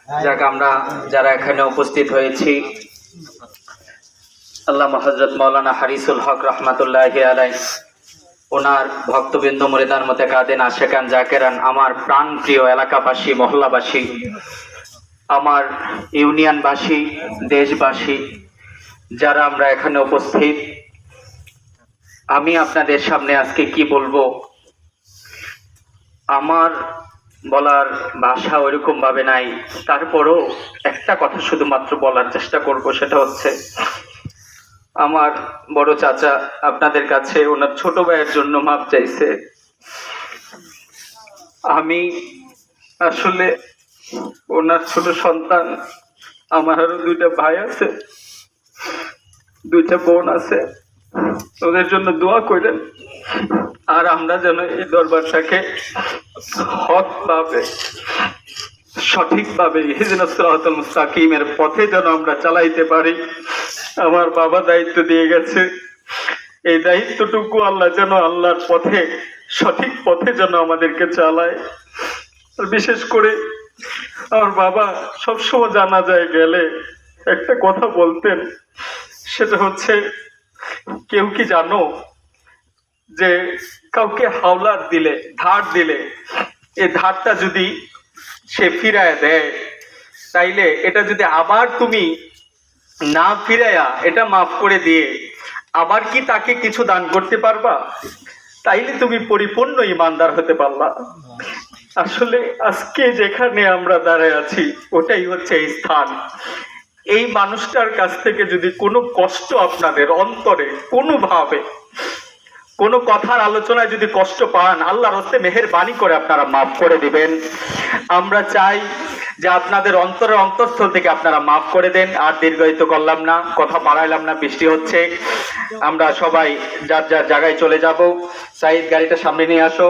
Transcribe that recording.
যাক, আমরা যারা এখানে উপস্থিত হয়েছি, আল্লামা হযরত মাওলানা হারিসুল হক রহমাতুল্লাহি আলাইহি, ওনার ভক্তবৃন্দ, মুরিদান মুতাকাদিন, আশেকান, জাকেরান, আমার প্রাণ প্রিয় এলাকাবাসী, মহল্লাবাসী, আমার ইউনিয়নবাসী, দেশবাসী, যারা আমরা এখানে উপস্থিত, আমি আপনাদের সামনে আজকে কি বলবো, আমার বলার ভাষা ওইরকম ভাবে নাই। তারপরও একটা কথা শুধুমাত্র বলার চেষ্টা করব, সেটা হচ্ছে আমার বড় চাচা আপনাদের কাছে ওনার ছোট ভাইয়ের জন্য মাপ চাইছে। আমি আসলে ওনার ছোট সন্তান, আমার আরো দুইটা ভাই আছে, দুইটা বোন আছে, ওদের জন্য দোয়া করেন। আর আমরা যেন এই দরবারটাকে হকভাবে, সঠিকভাবে ইহদিনাস সিরাতাল মুস্তাকিমের পথে যেন আমরা চালাইতে পারি। আমার বাবা দায়িত্ব দিয়ে গেছে, এই দায়িত্বটুকু আল্লাহ যেন আল্লাহর পথে, সঠিক পথে যেন আমাদেরকে চালায়। আর বিশেষ করে আমার বাবা সবসময় জানাজায় গেলে একটা কথা বলতেন, সেটা হচ্ছে, কেউ কি জানো যে কাউকে হাওলাত দিলে, ধার দিলে, এই ধারটা যদি সে ফিরায় দেয়, তাইলে এটা যদি আবার তুমি না ফিরাইয়া এটা মাফ করে দিয়ে আবার কি তাকে কিছু দান করতে পারবা? তাইলে তুমি পরিপূর্ণ ইমানদার হতে পারলা। আসলে আজকে যেখানে আমরা দাঁড়ায় আছি, ওটাই হচ্ছে এই স্থান। এই মানুষটার কাছ থেকে যদি কোনো কষ্ট আপনাদের অন্তরে কোনোভাবে, কোনো কথার আলোচনায় যদি কষ্ট পান, আল্লাহর হস্তে মেহেরবানি করে আপনারা মাফ করে দিবেন। আমরা চাই যে আপনাদের অন্তরের অন্তঃস্থল থেকে আপনারা মাফ করে দেন। আর দীর্ঘায়িত করলাম না, কথা বাড়াইলাম না, বৃষ্টি হচ্ছে, আমরা সবাই যার যার জায়গায় চলে যাব। সাইদ, গাড়িটা সামনে নিয়ে আসো।